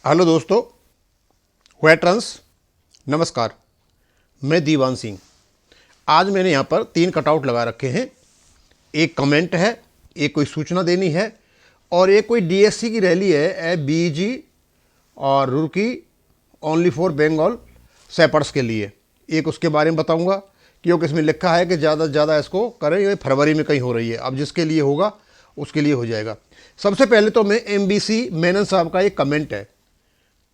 Hello दोस्तों, veterans, नमस्कार। मैं दीवान सिंह। आज मैंने यहाँ पर 3 कटआउट लगा रखे हैं। एक कमेंट है, एक कोई सूचना देनी है और एक कोई डीएससी की रैली है बीजी और रुड़की ओनली फॉर बंगाल सेपर्स के लिए। एक उसके बारे में बताऊंगा क्योंकि इसमें लिखा है कि ज़्यादा से ज़्यादा इसको करें, ये फरवरी में कहीं हो रही है। अब जिसके लिए होगा उसके लिए हो जाएगा। सबसे पहले तो मैं एमबीसी मेनन साहब का एक कमेंट है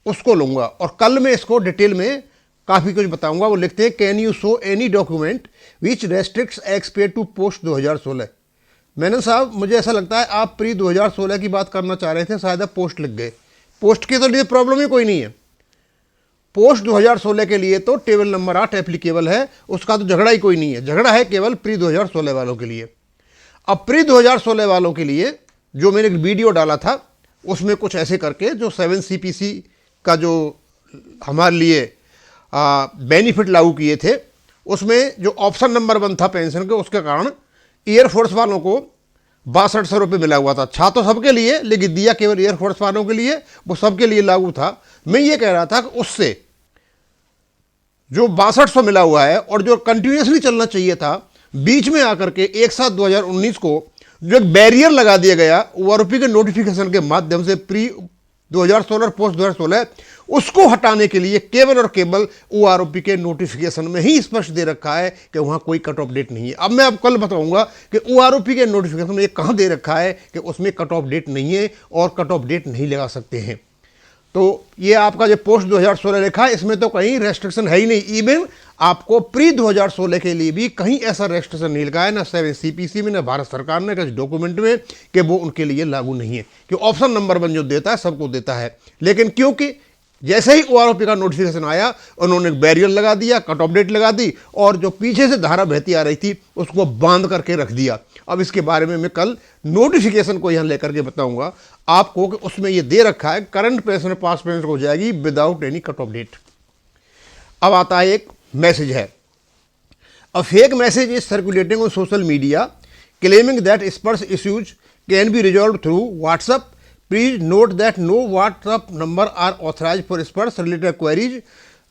उसको लूँगा और कल मैं इसको डिटेल में काफ़ी कुछ बताऊंगा। वो लिखते हैं, can you show any document which restricts expire to post 2016। Menon साहब, मुझे ऐसा लगता है आप प्री 2016 की बात करना चाह रहे थे, शायद आप पोस्ट लिख गए। पोस्ट के तो लिए प्रॉब्लम ही कोई नहीं है। पोस्ट 2016 के लिए तो टेबल नंबर 8 एप्लीकेबल है, उसका तो झगड़ा ही कोई नहीं है। झगड़ा है केवल प्री 2016 वालों के लिए। अब प्री 2016 वालों के लिए जो मैंने एक वीडियो डाला था उसमें कुछ ऐसे करके जो 7 CPC का जो हमारे लिए बेनिफिट लागू किए थे, उसमें जो ऑप्शन नंबर 1 था पेंशन के, उसके कारण एयरफोर्स वालों को 6200 रुपये मिला हुआ था। छा तो सबके लिए, लेकिन दिया केवल एयरफोर्स वालों के लिए, वो सबके लिए लागू था। मैं ये कह रहा था कि उससे जो 6200 मिला हुआ है और जो कंटिन्यूसली चलना चाहिए था, बीच में आकर के एक साथ 2019 को जो एक बैरियर लगा दिया गया ओआरओपी के नोटिफिकेशन के माध्यम से प्री 2016 और पोस्ट 2016, उसको हटाने के लिए केवल और केवल ओआरओपी के नोटिफिकेशन में ही स्पष्ट दे रखा है कि वहां कोई कट ऑफ डेट नहीं है। अब मैं आपको कल बताऊंगा कि ओआरओपी के नोटिफिकेशन में ये कहां दे रखा है कि उसमें कट ऑफ डेट नहीं है और कट ऑफ डेट नहीं लगा सकते हैं। तो ये आपका जो पोस्ट 2016 लिखा है, इसमें तो कहीं रेस्ट्रिक्शन है ही नहीं। इवन आपको प्री 2016 के लिए भी कहीं ऐसा रेस्ट्रिक्शन नहीं लगा है, ना 7 CPC में, ना भारत सरकार ने किसी डॉक्यूमेंट में, कि वो उनके लिए लागू नहीं है। कि ऑप्शन नंबर 1 जो देता है सबको देता है, लेकिन क्योंकि जैसे ही ओआरओपी का नोटिफिकेशन आया उन्होंने बैरियर लगा दिया, कट ऑफ डेट लगा दी और जो पीछे से धारा बहती आ रही थी उसको बांध करके रख दिया। अब इसके बारे में मैं कल नोटिफिकेशन को यहाँ लेकर के बताऊंगा आपको कि उसमें ये दे रखा है करंट पेंशन पास पेंशन हो जाएगी without any cut off date. अब आता है एक मैसेज है, a fake message is circulating on social media claiming that Sparsh issues can be resolve through WhatsApp. Please note that no WhatsApp number are authorized for Spurs related queries.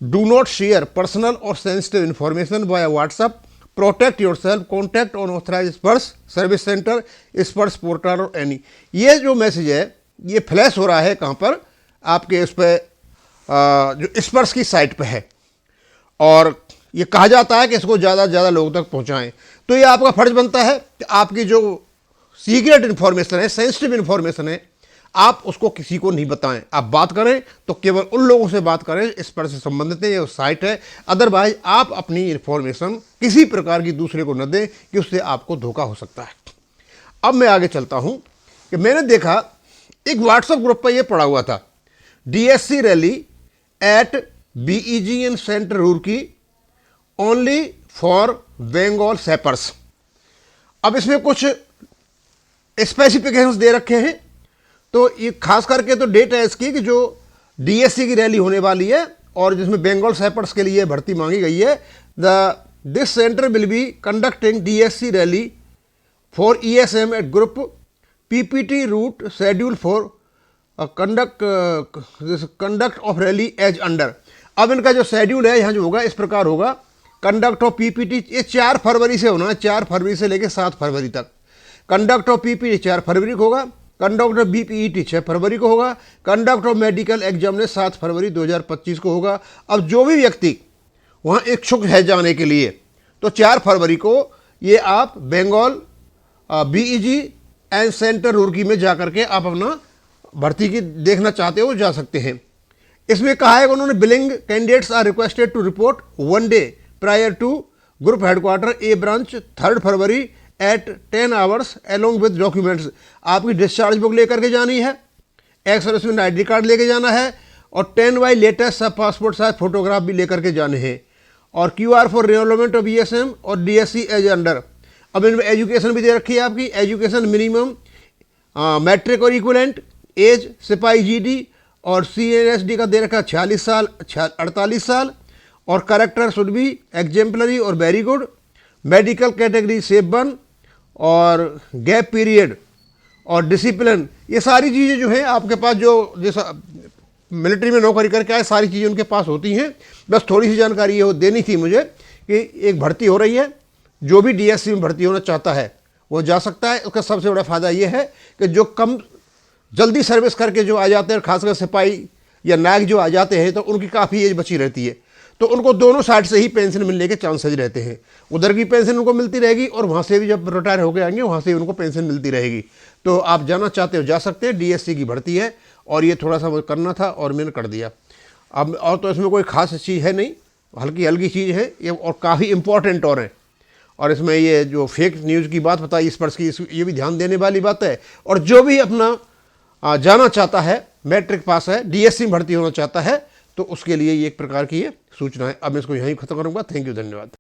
Do not share personal or sensitive information via WhatsApp. Protect yourself. Contact unauthorized Spurs Service Center, Spurs Portal or any. ये जो message है ये flash हो रहा है कहाँ पर, आपके उस पर जो स्पर्स की साइट पे है और ये कहा जाता है कि इसको ज़्यादा से ज़्यादा लोगों तक पहुँचाएं। तो ये आपका फर्ज बनता है कि आपकी जो सीक्रेट इन्फॉर्मेशन है, सेंसिटिव इन्फॉर्मेशन है, आप उसको किसी को नहीं बताएं। आप बात करें तो केवल उन लोगों से बात करें इस पर से संबंधित है, ये साइट है। अदरवाइज आप अपनी इन्फॉर्मेशन किसी प्रकार की दूसरे को न दें कि उससे आपको धोखा हो सकता है। अब मैं आगे चलता हूं कि मैंने देखा एक व्हाट्सएप ग्रुप पर यह पड़ा हुआ था, DSC rally at BEGN centre Roorkee only for Bengal sappers. अब इसमें कुछ स्पेसिफिकेशंस दे रखे हैं। तो ये खास करके तो डेट है इसकी कि जो डीएससी की रैली होने वाली है और जिसमें बंगाल सेपर्स के लिए भर्ती मांगी गई है। This centre will be conducting DSC rally for ESM at group PPT route schedule for conduct of rally as under. अब इनका जो शेड्यूल है यहाँ जो होगा इस प्रकार होगा, कंडक्ट ऑफ पीपीटी ये 4 फरवरी से होना है, 4 फरवरी से लेकर 7 फरवरी तक। कंडक्ट ऑफ पीपीटी 4 फरवरी को होगा, कंडक्ट ऑफ बीपीईटी 6 फरवरी को होगा, कंडक्ट ऑफ मेडिकल एग्जामिनेशन 7 फरवरी 2025 को होगा। अब जो भी व्यक्ति वहाँ इच्छुक है जाने के लिए तो 4 फरवरी को ये आप Bengal BEG and centre Roorkee में जा करके आप अपना भर्ती की देखना चाहते हो जा सकते हैं। इसमें कहा है कि उन्होंने willing candidates are requested to report 1 day prior to group headquarter A branch 3 February at 10 hours along with documents. आपकी डिस्चार्ज बुक लेकर के जानी है, एक्स सर्विसमैन ID कार्ड लेके जाना है और 10Y लेटेस्ट सब पासपोर्ट साइज फोटोग्राफ भी लेकर के जाने हैं और QR फॉर रिनोवमेंट ऑफ ESM और DSC एज अंडर। अब इनमें एजुकेशन भी दे रखी है आपकी, एजुकेशन मिनिमम मैट्रिक और इक्वलेंट, एज सिपाही GD और CNSD का दे रखा 46 साल 48 साल और करेक्टर शुड बी एग्जेम्पलरी और very good, medical category safe 1 और गैप पीरियड और डिसिप्लिन। ये सारी चीज़ें जो हैं आपके पास जो जैसा मिलिट्री में नौकरी करके आए, सारी चीज़ें उनके पास होती हैं। बस थोड़ी सी जानकारी ये देनी थी मुझे कि एक भर्ती हो रही है, जो भी डीएससी में भर्ती होना चाहता है वो जा सकता है। उसका सबसे बड़ा फ़ायदा ये है कि जो कम जल्दी सर्विस करके जो आ जाते हैं, खासकर सिपाही या नायक जो आ जाते हैं, तो उनकी काफ़ी एज बची रहती है, तो उनको दोनों साइड से ही पेंशन मिलने के चांसेज रहते हैं। उधर की पेंशन उनको मिलती रहेगी और वहाँ से भी जब रिटायर होकर आएंगे वहाँ से उनको पेंशन मिलती रहेगी। तो आप जाना चाहते हो जा सकते हैं, डीएससी की भर्ती है। और ये थोड़ा सा वो करना था और मैंने कर दिया। अब और तो इसमें कोई ख़ास चीज़ है नहीं, हल्की हल्की चीज़ है ये, और काफ़ी इंपॉर्टेंट और है। और इसमें ये जो फेक न्यूज़ की बात बताई इस पर की, ये भी ध्यान देने वाली बात है। और जो भी अपना जाना चाहता है, मैट्रिक पास है, डीएससी में भर्ती होना चाहता है, तो उसके लिए ये एक प्रकार की ये सूचना है। अब मैं इसको यहीं खत्म करूँगा। थैंक यू, धन्यवाद।